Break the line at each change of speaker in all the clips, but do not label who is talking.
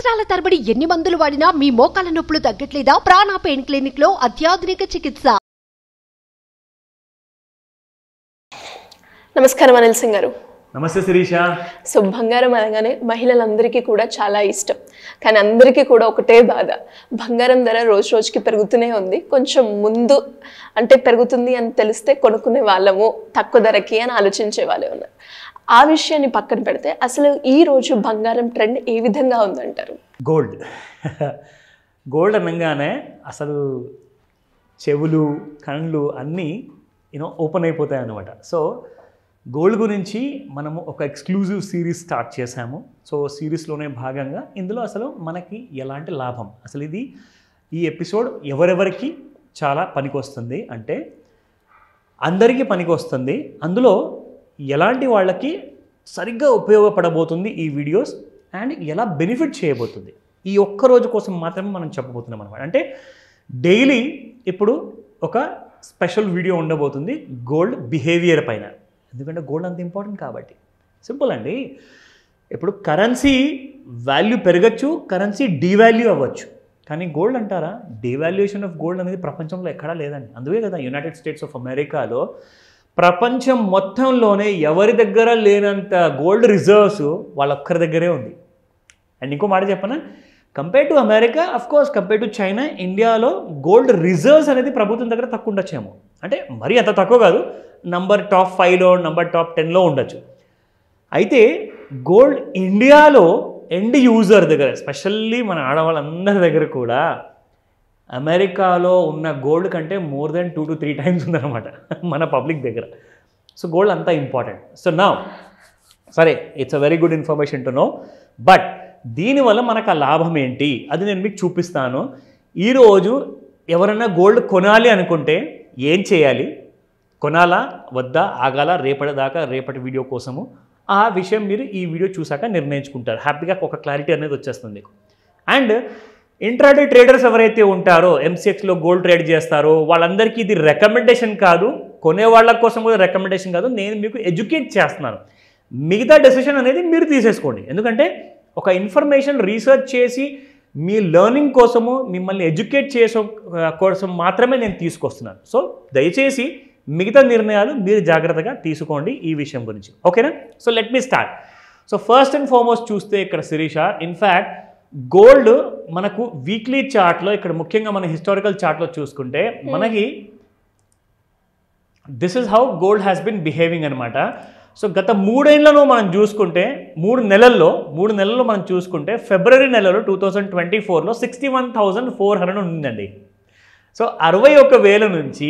సంవత్సరాల తరబడి ఎన్ని మందులు వాడినా మీ మోకాల నొప్పులు తగ్గట్లేదా? ప్రాణ పెయిన్ క్లినిక్ లో అత్యాధునిక చికిత్స.
నమస్కారం అనిల్ సింగ్ గారు.
నమస్తే శిరీష.
సో బంగారం అనగానే మహిళలందరికీ కూడా చాలా ఇష్టం, కానీ అందరికీ కూడా ఒకటే బాధ, బంగారం ధర రోజు రోజుకి పెరుగుతూనే ఉంది. కొంచెం ముందు అంటే పెరుగుతుంది అని తెలిస్తే కొనుక్కునే వాళ్ళము, తక్కువ ధరకి అని ఆలోచించే వాళ్ళే ఉన్నారు. ఆ విషయాన్ని పక్కన పెడితే అసలు ఈ రోజు బంగారం ట్రెండ్ ఏ విధంగా ఉందంటారు?
గోల్డ్ అనగానే అసలు చెవులు కళ్ళు అన్నీ ఓపెన్ అయిపోతాయి అన్నమాట. సో గోల్డ్ గురించి మనము ఒక ఎక్స్క్లూజివ్ సిరీస్ స్టార్ట్ చేశాము. సో సిరీస్లోనే భాగంగా ఇందులో అసలు మనకి ఎలాంటి లాభం, అసలు ఇది ఈ ఎపిసోడ్ ఎవరెవరికి చాలా పనికొస్తుంది అంటే అందరికీ పనికొస్తుంది. అందులో ఎలాంటి వాళ్ళకి సరిగ్గా ఉపయోగపడబోతుంది ఈ వీడియోస్ అండ్ ఎలా బెనిఫిట్ చేయబోతుంది ఈ ఒక్క రోజు కోసం మాత్రమే మనం చెప్పబోతున్నాం అనమాట. అంటే డైలీ ఇప్పుడు ఒక స్పెషల్ వీడియో ఉండబోతుంది గోల్డ్ బిహేవియర్ పైన, ఎందుకంటే గోల్డ్ అంత ఇంపార్టెంట్ కాబట్టి. సింపుల్ అండి, ఇప్పుడు కరెన్సీ వాల్యూ పెరగచ్చు, కరెన్సీ డీవాల్యూ అవ్వచ్చు, కానీ గోల్డ్ అంటారా? డీవాల్యుయేషన్ ఆఫ్ గోల్డ్ అనేది ప్రపంచంలో ఎక్కడా లేదండి. అందుకే కదా యునైటెడ్ స్టేట్స్ ఆఫ్ అమెరికాలో ప్రపంచం మొత్తంలోనే ఎవరి దగ్గర లేనంత గోల్డ్ రిజర్వ్స్ వాళ్ళొక్కరి దగ్గరే ఉంది. అండ్ ఇంకో మాట చెప్పనా, compare to America, of course compare to China, ఇండియాలో గోల్డ్ రిజర్వ్స్ అనేది ప్రభుత్వం దగ్గర తక్కువ ఉండొచ్చేమో. అంటే మరీ అంత తక్కువ కాదు, టాప్ 5లో టాప్ 10లో ఉండొచ్చు. అయితే గోల్డ్ ఇండియాలో ఎండ్ యూజర్ దగ్గర, ఎస్పెషల్లీ మన ఆడవాళ్ళందరి దగ్గర కూడా అమెరికాలో ఉన్న గోల్డ్ కంటే మోర్ దెన్ 2 to 3 times ఉందన్నమాట మన పబ్లిక్ దగ్గర. సో గోల్డ్ అంతా ఇంపార్టెంట్. సో నా సరే, it's a very good information to know, but దీనివల్ల మనకు ఆ లాభం ఏంటి అది నేను మీకు చూపిస్తాను. ఈరోజు ఎవరైనా గోల్డ్ కొనాలి అనుకుంటే ఏం చేయాలి, కొనాలా వద్దా, ఆగాల రేపటి వీడియో కోసము, ఆ విషయం మీరు ఈ వీడియో చూసాక నిర్ణయించుకుంటారు. హ్యాపీగా ఒక క్లారిటీ అనేది వచ్చేస్తుంది. అండ్ ఇంట్రాడే ట్రేడర్స్ ఎవరైతే ఉంటారో, ఎంసీఎక్స్లో గోల్డ్ ట్రేడ్ చేస్తారో, వాళ్ళందరికీ ఇది రికమెండేషన్ కాదు, కొనే వాళ్ళ కోసం కూడా రికమెండేషన్ కాదు, నేను మీకు ఎడ్యుకేట్ చేస్తున్నాను. మిగతా డెసిషన్ అనేది మీరు తీసేసుకోండి, ఎందుకంటే ఒక ఇన్ఫర్మేషన్ రీసెర్చ్ చేసి మీ లెర్నింగ్ కోసము, మిమ్మల్ని ఎడ్యుకేట్ చేసే కోసం మాత్రమే నేను తీసుకొస్తున్నాను. సో దయచేసి మిగతా నిర్ణయాలు మీరు జాగ్రత్తగా తీసుకోండి ఈ విషయం గురించి, ఓకేనా? So let me start. So first and foremost చూస్తే ఇక్కడ శిరీష, ఇన్ఫ్యాక్ట్ గోల్డ్ మనకు వీక్లీ చార్ట్లో, ఇక్కడ ముఖ్యంగా మన హిస్టారికల్ చార్ట్లో చూసుకుంటే మనకి this is how gold has been behaving అనమాట. సో గత 3 ఏళ్లలో మనం చూసుకుంటే, 3 నెలల్లో మనం చూసుకుంటే ఫిబ్రవరి నెలలో 2024లో 61,400 ఉందండి. సో 61,000 నుంచి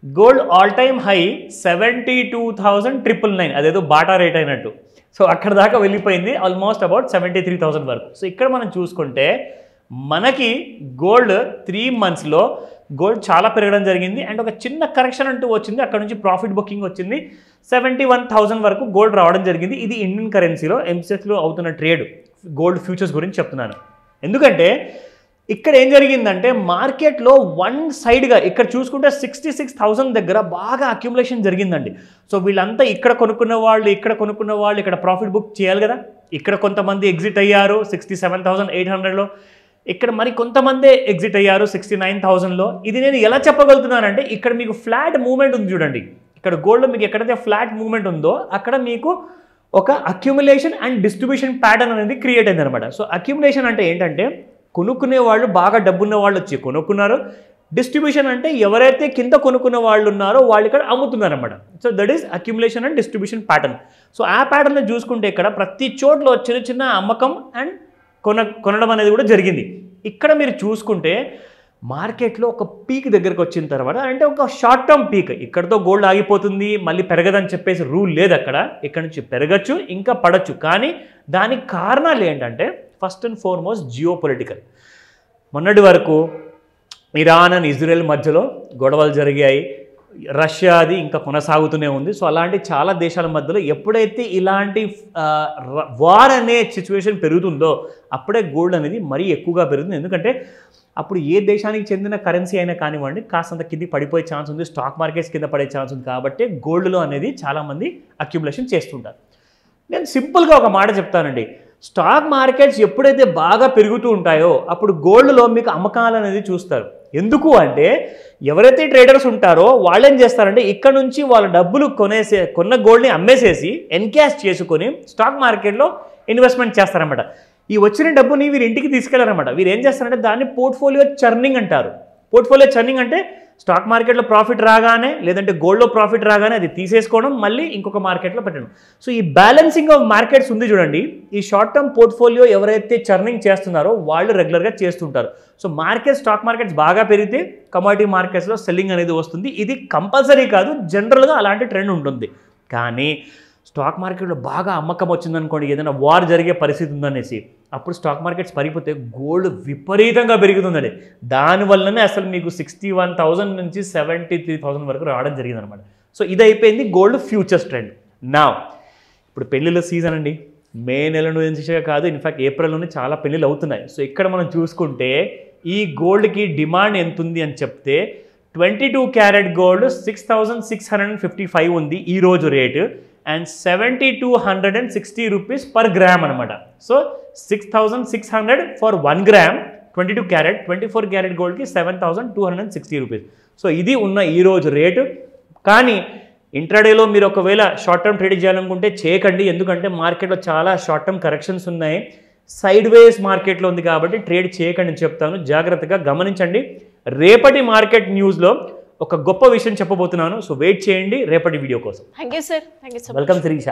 గోల్డ్ ఆల్ టైమ్ హై 72,999, అదేదో బాటా రేట్ అయినట్టు. సో అక్కడ దాకా వెళ్ళిపోయింది, ఆల్మోస్ట్ అబౌట్ 73,000 వరకు. సో ఇక్కడ మనం చూసుకుంటే మనకి గోల్డ్ 3 monthsలో గోల్డ్ చాలా పెరగడం జరిగింది. అండ్ ఒక చిన్న కరెక్షన్ అంటూ వచ్చింది, అక్కడ నుంచి ప్రాఫిట్ బుకింగ్ వచ్చింది, 71,000 వరకు గోల్డ్ రావడం జరిగింది. ఇది ఇండియన్ కరెన్సీలో ఎంసెక్స్లో అవుతున్న ట్రేడ్ గోల్డ్ ఫ్యూచర్స్ గురించి చెప్తున్నాను. ఎందుకంటే ఇక్కడ ఏం జరిగిందంటే మార్కెట్లో వన్ సైడ్గా ఇక్కడ చూసుకుంటే 66,000 దగ్గర బాగా అక్యుములేషన్ జరిగిందండి. సో వీళ్ళంతా ఇక్కడ కొనుక్కున్న వాళ్ళు ఇక్కడ ప్రాఫిట్ బుక్ చేయాలి కదా. ఇక్కడ కొంతమంది ఎగ్జిట్ అయ్యారు 67,800లో, ఇక్కడ మరి కొంతమంది ఎగ్జిట్ అయ్యారు 69,000లో. ఇది నేను ఎలా చెప్పగలుగుతున్నానంటే, ఇక్కడ మీకు ఫ్లాట్ మూవ్మెంట్ ఉంది చూడండి, ఇక్కడ గోల్డ్లో మీకు ఎక్కడైతే ఫ్లాట్ మూవ్మెంట్ ఉందో అక్కడ మీకు ఒక అక్యుములేషన్ అండ్ డిస్ట్రిబ్యూషన్ ప్యాటర్న్ అనేది క్రియేట్ అయింది అనమాట. సో అక్యుములేషన్ అంటే ఏంటంటే, కొనుక్కునే వాళ్ళు బాగా డబ్బున్న వాళ్ళు వచ్చి కొనుక్కున్నారు, డిస్ట్రిబ్యూషన్ అంటే ఎవరైతే కింద కొనుక్కున్న వాళ్ళు ఉన్నారో వాళ్ళు ఇక్కడ అమ్ముతున్నారు అనమాట. So that is accumulation and distribution pattern. So ఆ ప్యాటర్న్లో చూసుకుంటే ఇక్కడ ప్రతి చోట్ల చిన్న అమ్మకం అండ్ కొనడం అనేది కూడా జరిగింది. ఇక్కడ మీరు చూసుకుంటే మార్కెట్లో ఒక పీక్ దగ్గరకు వచ్చిన తర్వాత, అంటే ఒక షార్ట్ టర్మ్ పీక్, ఇక్కడతో గోల్డ్ ఆగిపోతుంది మళ్ళీ పెరగదని చెప్పేసి రూల్ లేదు. ఇక్కడ నుంచి పెరగచ్చు, ఇంకా పడచ్చు. కానీ దానికి కారణాలు ఏంటంటే, first and foremost geo political. మొన్నటి వరకు ఇరాన్ అండ్ ఇజ్రాయెల్ మధ్యలో గొడవలు జరిగాయి, రష్యాది ఇంకా కొనసాగుతూనే ఉంది. సో అలాంటి చాలా దేశాల మధ్యలో ఎప్పుడైతే ఇలాంటి వార్ అనే సిచ్యువేషన్ పెరుగుతుందో అప్పుడే గోల్డ్ అనేది మరీ ఎక్కువగా పెరుగుతుంది. ఎందుకంటే అప్పుడు ఏ దేశానికి చెందిన కరెన్సీ అయినా కానివ్వండి కాస్తంత కింద పడిపోయే ఛాన్స్ ఉంది, స్టాక్ మార్కెట్స్ కింద పడే ఛాన్స్ ఉంది. కాబట్టి గోల్డ్లో అనేది చాలామంది అక్యుములేషన్ చేస్తుంటారు. నేను సింపుల్గా ఒక మాట చెప్తానండి, స్టాక్ మార్కెట్స్ ఎప్పుడైతే బాగా పెరుగుతూ ఉంటాయో అప్పుడు గోల్డ్లో మీకు అమ్మకాలు అనేది చూస్తారు. ఎందుకు అంటే ఎవరైతే ట్రేడర్స్ ఉంటారో వాళ్ళు ఏం చేస్తారంటే ఇక్కడ నుంచి వాళ్ళ డబ్బులు కొన్న గోల్డ్ని అమ్మేసేసి ఎన్కాష్ చేసుకొని స్టాక్ మార్కెట్లో ఇన్వెస్ట్మెంట్ చేస్తారన్నమాట. ఈ వచ్చిన డబ్బుని వీరు ఇంటికి తీసుకెళ్లారన్నమాట. వీరు ఏం చేస్తారంటే దాన్ని పోర్ట్ఫోలియో చర్నింగ్ అంటారు. పోర్ట్ఫోలియో చర్నింగ్ అంటే స్టాక్ మార్కెట్లో ప్రాఫిట్ రాగానే లేదంటే గోల్డ్లో ప్రాఫిట్ రాగానే అది తీసేసుకోవడం, మళ్ళీ ఇంకొక మార్కెట్లో పెట్టడం. సో ఈ బ్యాలెన్సింగ్ ఆఫ్ మార్కెట్స్ ఉంది చూడండి, ఈ షార్ట్ టర్మ్ పోర్ట్ఫోలియో ఎవరైతే చర్నింగ్ చేస్తున్నారో వాళ్ళు రెగ్యులర్గా చేస్తుంటారు. సో స్టాక్ మార్కెట్స్ బాగా పెరిగితే కమోడిటీ మార్కెట్స్లో సెల్లింగ్ అనేది వస్తుంది. ఇది కంపల్సరీ కాదు, జనరల్గా అలాంటి ట్రెండ్ ఉంటుంది. కానీ స్టాక్ మార్కెట్లో బాగా అమ్మకం వచ్చిందనుకోండి, ఏదైనా వార్ జరిగే పరిస్థితి ఉందనేసి, అప్పుడు స్టాక్ మార్కెట్స్ పడిపోతే గోల్డ్ విపరీతంగా పెరుగుతుందండి. దానివల్లనే అసలు మీకు 61,000 నుంచి 73,000 వరకు రావడం జరిగిందనమాట. సో ఇది అయిపోయింది గోల్డ్ ఫ్యూచర్స్ ట్రెండ్. నా ఇప్పుడు పెళ్ళిళ్ళ సీజన్ అండి, మే నెల నుంచిగా కాదు, ఇన్ఫ్యాక్ట్ ఏప్రిల్లోనే చాలా పెళ్ళిళ్ళు అవుతున్నాయి. సో ఇక్కడ మనం చూసుకుంటే ఈ గోల్డ్కి డిమాండ్ ఎంత ఉంది అని చెప్తే 22 క్యారెట్ గోల్డ్ 6,655 ఉంది ఈరోజు రేటు, అండ్ 7,260 రూపీస్ పర్ గ్రామ్ అనమాట. So 6,600 for 1 gram 22 carat. 24 carat గోల్డ్కి 7,260 రూపీస్. సో ఇది ఉన్న ఈరోజు రేటు. కానీ ఇంట్రాడేలో మీరు ఒకవేళ షార్ట్ టర్మ్ ట్రేడింగ్ చేయాలనుకుంటే చేయకండి, ఎందుకంటే మార్కెట్లో చాలా షార్ట్ టర్మ్ కరెక్షన్స్ ఉన్నాయి, సైడ్ వేస్ మార్కెట్లో ఉంది కాబట్టి ట్రేడ్ చేయకండి అని చెప్తాను. జాగ్రత్తగా గమనించండి. రేపటి మార్కెట్ న్యూస్లో ఒక గొప్ప విషయం చెప్పబోతున్నాను. సో వెయిట్ చేయండి రేపటి వీడియో కోసం.
Thank you sir. Thank you so much.
Welcome Shirisha.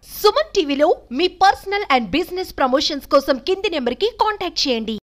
Suman టీవీలో మీ పర్సనల్ అండ్ బిజినెస్ ప్రమోషన్స్ కోసం కింది నెంబర్కి కాంటాక్ట్ చేయండి.